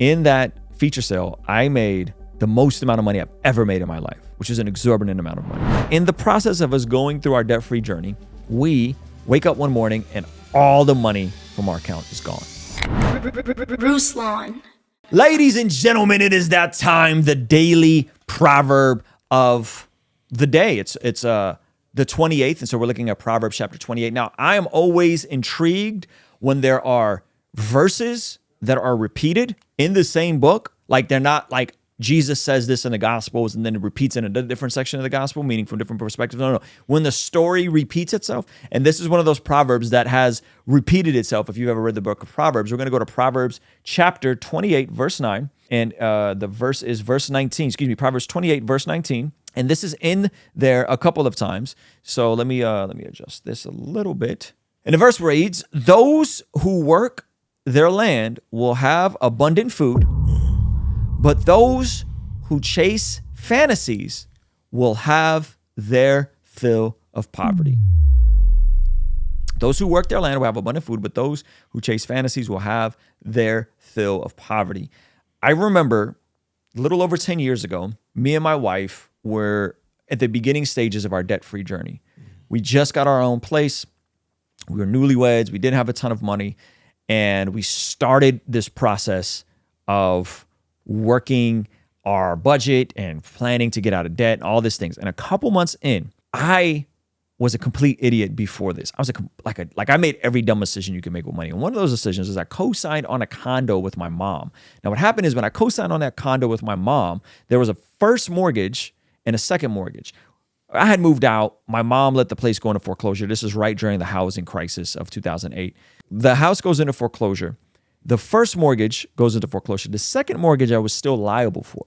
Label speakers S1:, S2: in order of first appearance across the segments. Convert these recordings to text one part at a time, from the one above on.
S1: in that feature sale, I made the most amount of money I've ever made in my life, which is an exorbitant amount of money. In the process of us going through our debt-free journey, we wake up one morning and all the money from our account is gone.
S2: Ruslan.
S1: Ladies and gentlemen, it is that time, the daily proverb of the day. It's the 28th, and so we're looking at Proverbs chapter 28. Now, I am always intrigued when there are verses that are repeated in the same book. Like they're not like Jesus says this in the Gospels and then it repeats in a different section of the Gospel, meaning from different perspectives. No. When the story repeats itself, and this is one of those Proverbs that has repeated itself. If you've ever read the book of Proverbs, we're going to go to Proverbs chapter 28, verse 9. And the verse is verse 19. Proverbs 28, verse 19. And this is in there a couple of times. So let me adjust this a little bit. And the verse reads, "Those who work their land will have abundant food, but those who chase fantasies will have their fill of poverty." Those who work their land will have abundant food, but those who chase fantasies will have their fill of poverty. I remember a little over 10 years ago, me and my wife were at the beginning stages of our debt-free journey. We just got our own place. We were newlyweds. We didn't have a ton of money. And we started this process of working our budget and planning to get out of debt and all these things. And a couple months in, I was a complete idiot before this. I was I made every dumb decision you can make with money. And one of those decisions is I co-signed on a condo with my mom. Now what happened is when I co-signed on that condo with my mom, there was a first mortgage and a second mortgage. I had moved out. My mom let the place go into foreclosure. This is right during the housing crisis of 2008. The house goes into foreclosure. The first mortgage goes into foreclosure. The second mortgage I was still liable for.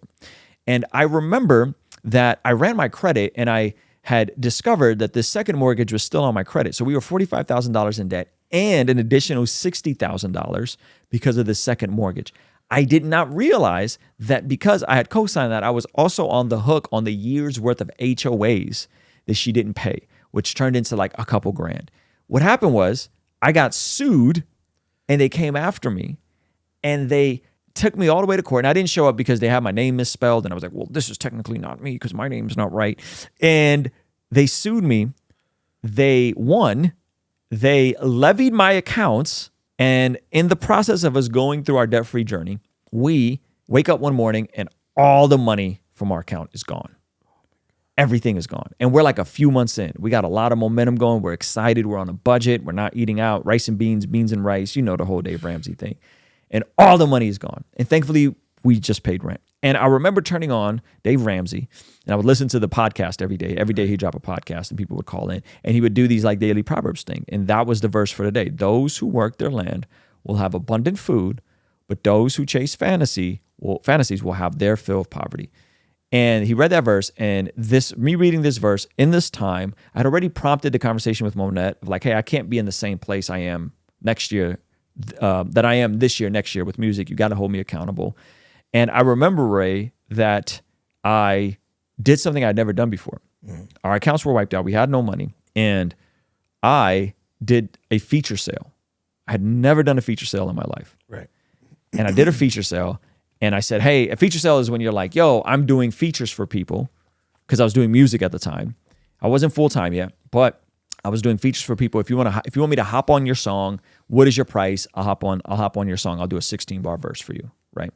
S1: And I remember that I ran my credit and I had discovered that the second mortgage was still on my credit. So we were $45,000 in debt and an additional $60,000 because of the second mortgage. I did not realize that because I had co-signed that, I was also on the hook on the year's worth of HOAs that she didn't pay, which turned into like a couple grand. What happened was I got sued and they came after me and they took me all the way to court. And I didn't show up because they had my name misspelled. And I was like, well, this is technically not me because my name's not right. And they sued me. They won. They levied my accounts. And in the process of us going through our debt-free journey, we wake up one morning and all the money from our account is gone. Everything is gone. And we're like a few months in. We got a lot of momentum going. We're excited. We're on a budget. We're not eating out. Rice and beans, beans and rice. You know the whole Dave Ramsey thing. And all the money is gone. And thankfully, we just paid rent. And I remember turning on Dave Ramsey, and I would listen to the podcast every day. Every day he'd drop a podcast and people would call in. And he would do these like daily Proverbs thing. And that was the verse for today. Those who work their land will have abundant food, but those who chase fantasies will have their fill of poverty. And he read that verse, and me reading this verse in this time, I had already prompted the conversation with Monette of like, hey, I can't be in the same place I am next year, that I am this year, next year with music. You got to hold me accountable. And I remember, Ray, that I did something I'd never done before. Our accounts were wiped out. We had no money. And I did a feature sale. I had never done a feature sale in my life.
S3: Right.
S1: And I did a feature sale. And I said, hey, a feature sale is when you're like, yo, I'm doing features for people. Because I was doing music at the time. I wasn't full-time yet, but I was doing features for people. If you want me to hop on your song, what is your price? I'll hop on your song. I'll do a 16-bar verse for you, right?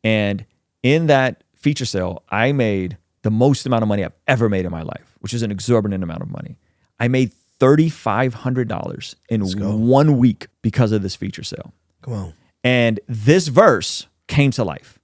S1: And in that feature sale, I made the most amount of money I've ever made in my life, which is an exorbitant amount of money. I made $3,500 in 1 week because of this feature sale.
S3: Come on.
S1: And this verse came to life.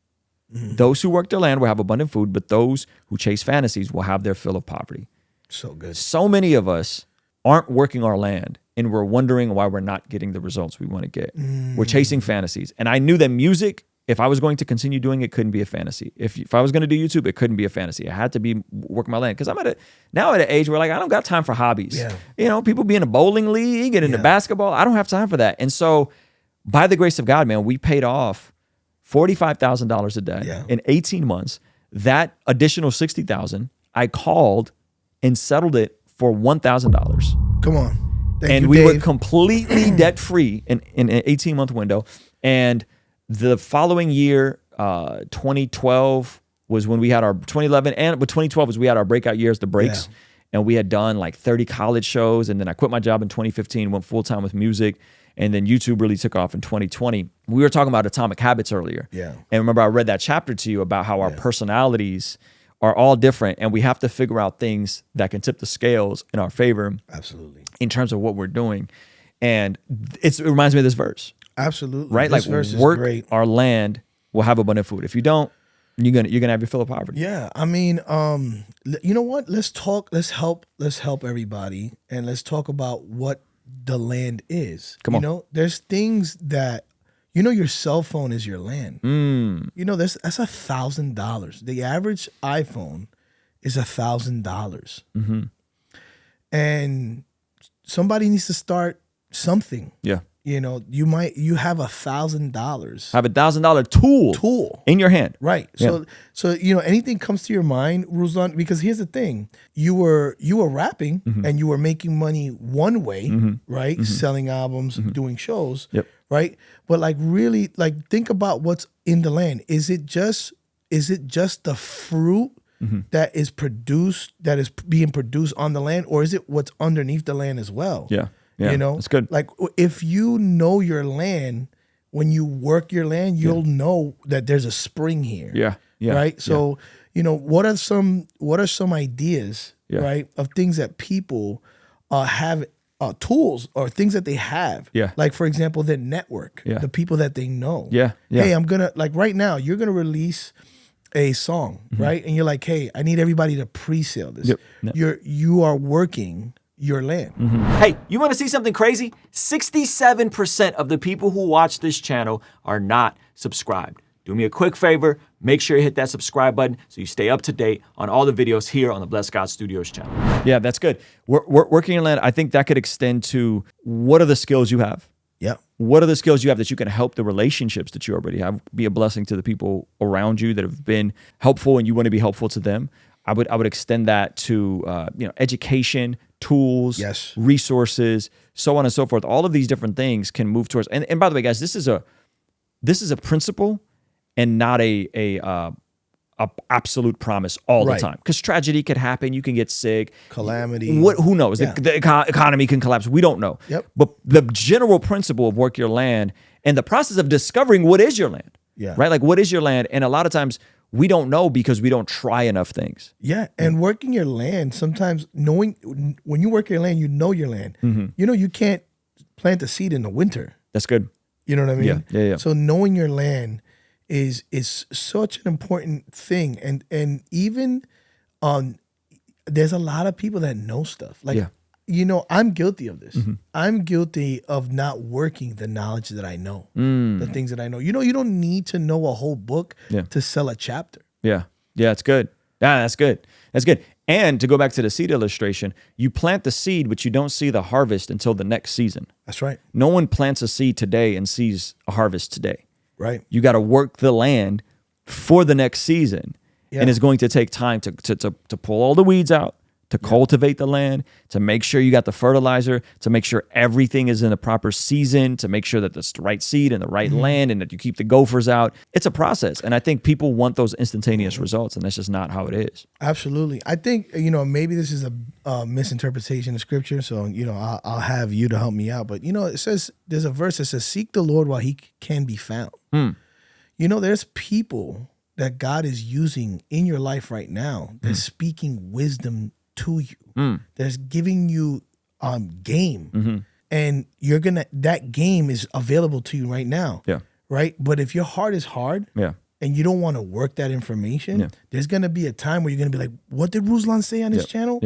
S1: Those who work their land will have abundant food, but those who chase fantasies will have their fill of poverty.
S3: So good.
S1: So many of us aren't working our land and we're wondering why we're not getting the results we want to get. We're chasing fantasies. And I knew that music, if I was going to continue doing it, couldn't be a fantasy. If I was going to do YouTube, it couldn't be a fantasy. I had to be working my land because I'm now at an age where like I don't got time for hobbies. Yeah. You know, people be in a bowling league and into basketball. I don't have time for that. And so by the grace of God, man, we paid off $45,000 a day in 18 months. That additional $60,000, I called and settled it for $1,000.
S3: Come on.
S1: And we were completely debt free in an 18-month window. And The following year, 2012 was when we had our 2011, and but 2012 was we had our breakout years, the breaks, and we had done like 30 college shows, and then I quit my job in 2015, went full time with music, and then YouTube really took off in 2020. We were talking about Atomic Habits earlier, and remember I read that chapter to you about how our personalities are all different, and we have to figure out things that can tip the scales in our favor.
S2: Absolutely.
S1: In terms of what we're doing, and it reminds me of this verse.
S2: Absolutely.
S1: Right?
S2: This
S1: like
S2: verse is
S1: work
S2: great.
S1: our land will have abundant food. If you don't, you're gonna have your fill of poverty.
S2: Yeah. I mean, you know what? Let's help everybody, and let's talk about what the land is.
S1: Come on.
S2: You know, there's things that, you know, your cell phone is your land. You know, that's $1,000. The average iPhone is $1,000. And somebody needs to start something.
S1: Yeah.
S2: You know, you have $1,000.
S1: Have $1,000 tool in your hand.
S2: Right. So you know, anything comes to your mind, Ruslan, because here's the thing. You were rapping and you were making money one way, right? Selling albums, doing shows. Right? But like really, like think about what's in the land. Is it just the fruit that is being produced on the land, or is it what's underneath the land as well?
S1: Yeah.
S2: You know,
S1: it's good.
S2: Like if you know your land, when you work your land, you'll know that there's a spring here.
S1: Yeah.
S2: Right. So, you know, what are some ideas, right, of things that people have, tools or things that they have. Like, for example, their network, the people that they know. Hey, I'm going to, like right now, you're going to release a song, right? And you're like, hey, I need everybody to pre-sale this. You are working your land.
S1: Hey, you want to see something crazy? 67% of the people who watch this channel are not subscribed. Do me a quick favor, make sure you hit that subscribe button so you stay up to date on all the videos here on the Blessed God Studios channel. Yeah, that's good. Working your land, I think that could extend to what are the skills you have? What are the skills you have that you can help the relationships that you already have, be a blessing to the people around you that have been helpful and you want to be helpful to them? I would extend that to education, tools, resources, so on and so forth. All of these different things can move towards. And by the way, guys, this is a principle and not a absolute promise all the time. Because tragedy could happen. You can get sick.
S2: Calamity.
S1: Who knows? The economy can collapse. We don't know. But the general principle of work your land and the process of discovering what is your land. Right? Like what is your land? And a lot of times we don't know because we don't try enough things.
S2: And working your land, sometimes knowing, when you work your land, you know your land. You know, you can't plant a seed in the winter.
S1: That's good.
S2: You know what I mean?
S1: Yeah.
S2: So knowing your land is such an important thing. And even there's a lot of people that know stuff. Like, you know, I'm guilty of this. I'm guilty of not working the knowledge that I know, the things that I know. You know, you don't need to know a whole book to sell a chapter.
S1: Yeah, it's good. That's good. And to go back to the seed illustration, you plant the seed, but you don't see the harvest until the next season.
S2: That's right.
S1: No one plants a seed today and sees a harvest today.
S2: Right.
S1: You got to work the land for the next season. And it's going to take time to pull all the weeds out, to cultivate the land, to make sure you got the fertilizer, to make sure everything is in the proper season, to make sure that it's the right seed and the right land and that you keep the gophers out. It's a process. And I think people want those instantaneous results, and that's just not how it is.
S2: Absolutely. I think, you know, maybe this is a misinterpretation of scripture. So, you know, I'll have you to help me out. But, you know, it says, there's a verse that says, seek the Lord while he can be found. You know, there's people that God is using in your life right now that's speaking wisdom to you, that's giving you game, and that game is available to you right now. Right. But if your heart is hard, and you don't want to work that information, there's gonna be a time where you're gonna be like, what did Ruslan say on his channel?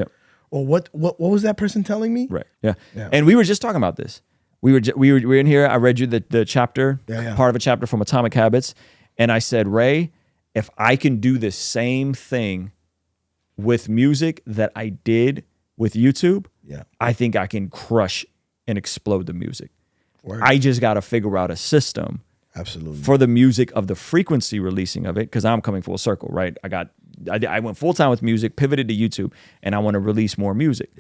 S2: Or what was that person telling me?
S1: Right. And we were just talking about this. We were in here. I read you the chapter, part of a chapter from Atomic Habits, and I said, Ray, if I can do the same thing with music that I did with YouTube, I think I can crush and explode the music. I just got to figure out a system for the music of the frequency releasing of it, because I'm coming full circle, right? I went full time with music, pivoted to YouTube, and I want to release more music.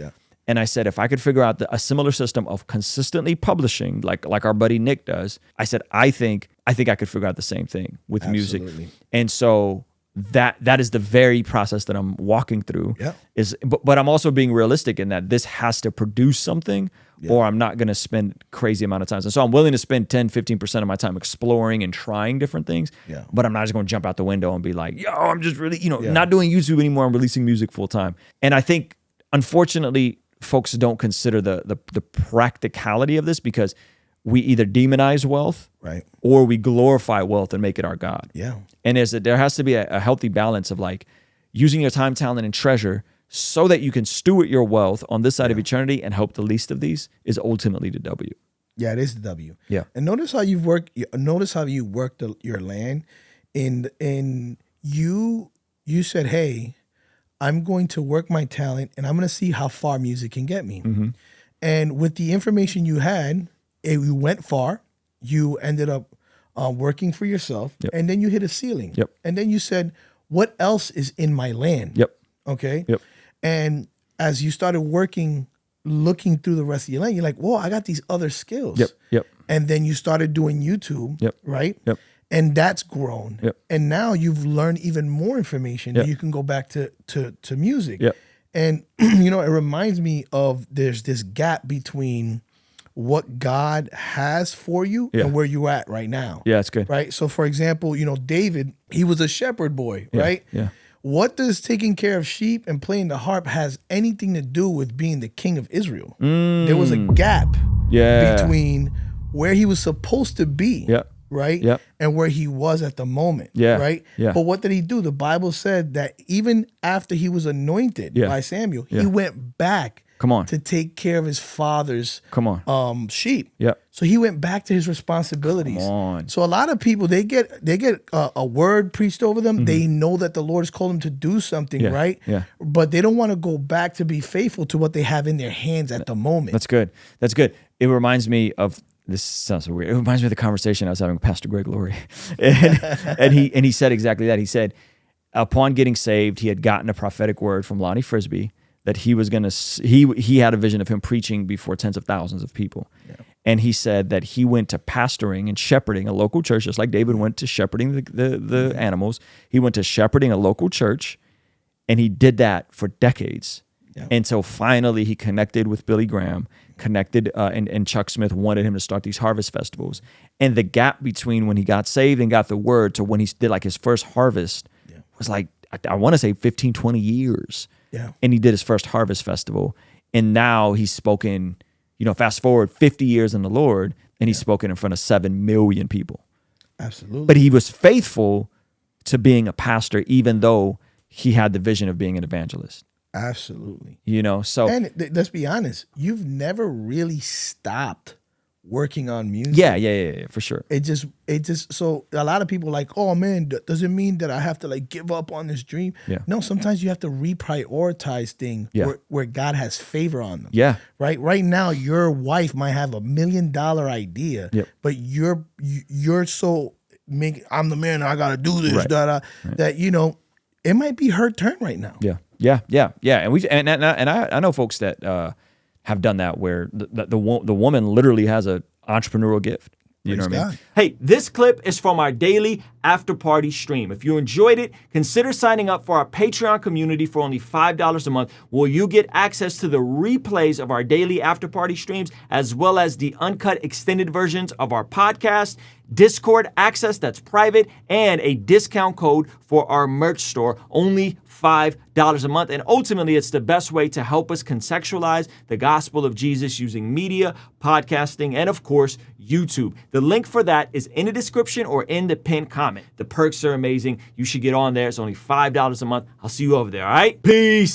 S1: And I said, if I could figure out a similar system of consistently publishing, like our buddy Nick does, I said, I think I think I could figure out the same thing with music.
S2: Absolutely.
S1: And so that is the very process that I'm walking through.
S2: Yeah.
S1: But I'm also being realistic in that this has to produce something, or I'm not going to spend crazy amount of time. And so I'm willing to spend 10-15% of my time exploring and trying different things.
S2: Yeah.
S1: But I'm not just going to jump out the window and be like, yo, I'm just really, not doing YouTube anymore. I'm releasing music full time. And I think, unfortunately, folks don't consider the practicality of this, because we either demonize wealth,
S2: Right.
S1: or we glorify wealth and make it our God.
S2: Yeah.
S1: And there has to be a healthy balance of like using your time, talent, and treasure so that you can steward your wealth on this side of eternity and help the least of these is ultimately the W.
S2: Yeah, it is the W.
S1: Yeah.
S2: And notice how you've worked. Notice how you worked your land. In you said, "Hey, I'm going to work my talent, and I'm going to see how far music can get me."
S1: Mm-hmm.
S2: And with the information you had, you went far. You ended up working for yourself, and then you hit a ceiling.
S1: Yep.
S2: And then you said, "What else is in my land?"
S1: Yep.
S2: Okay.
S1: Yep.
S2: And as you started working, looking through the rest of your land, you're like, whoa, I got these other skills.
S1: Yep. Yep.
S2: And then you started doing YouTube.
S1: Yep.
S2: Right.
S1: Yep.
S2: And that's grown.
S1: Yep.
S2: And now you've learned even more information.
S1: Yep.
S2: You can go back to music.
S1: Yep.
S2: And it reminds me of there's this gap between what God has for you and where you're at right now.
S1: Yeah, it's good.
S2: Right. So for example, David, he was a shepherd boy,
S1: Yeah.
S2: right?
S1: Yeah.
S2: What does taking care of sheep and playing the harp has anything to do with being the king of Israel? There was a gap between where he was supposed to be, right?
S1: Yep.
S2: And where he was at the moment,
S1: Yeah.
S2: right?
S1: Yeah.
S2: But what did he do? The Bible said that even after he was anointed by Samuel, he went back to take care of his father's sheep.
S1: Yep.
S2: So he went back to his responsibilities.
S1: Come on.
S2: So a lot of people, they get a word preached over them. They know that the Lord has called them to do something, right?
S1: Yeah.
S2: But they don't want to go back to be faithful to what they have in their hands at the moment.
S1: That's good. That's good. It reminds me of, this sounds so weird. It reminds me of the conversation I was having with Pastor Greg Laurie. and he said exactly that. He said, upon getting saved, he had gotten a prophetic word from Lonnie Frisbee that he was going to, he had a vision of him preaching before tens of thousands of people. Yeah. And he said that he went to pastoring and shepherding a local church, just like David went to shepherding the animals. He went to shepherding a local church, and he did that for decades. Yeah. And so finally he connected with Billy Graham, and Chuck Smith wanted him to start these harvest festivals. And the gap between when he got saved and got the word to when he did like his first harvest was like, I want to say 15, 20 years.
S2: Yeah.
S1: And he did his first harvest festival. And now he's spoken, fast forward 50 years in the Lord, and he's spoken in front of 7 million people.
S2: Absolutely.
S1: But he was faithful to being a pastor, even though he had the vision of being an evangelist.
S2: Absolutely.
S1: So.
S2: And let's be honest, you've never really stopped working on music.
S1: Yeah, for sure.
S2: It just so a lot of people are like, oh man, does it mean that I have to like give up on this dream?
S1: Yeah.
S2: No, sometimes you have to reprioritize things where God has favor on them.
S1: Yeah.
S2: Right now, your wife might have $1 million idea, but you're so I'm the man, I gotta do this, that it might be her turn right now.
S1: Yeah. And I know folks that have done that, where the woman literally has an entrepreneurial gift. You know what I mean? Hey, this clip is from our daily after party stream. If you enjoyed it, consider signing up for our Patreon community for only $5 a month, where you get access to the replays of our daily after party streams, as well as the uncut extended versions of our podcast, Discord access that's private, and a discount code for our merch store, only $5 a month. And ultimately, it's the best way to help us contextualize the gospel of Jesus using media, podcasting, and of course, YouTube. The link for that is in the description or in the pinned comment. The perks are amazing. You should get on there. It's only $5 a month. I'll see you over there, all right? Peace.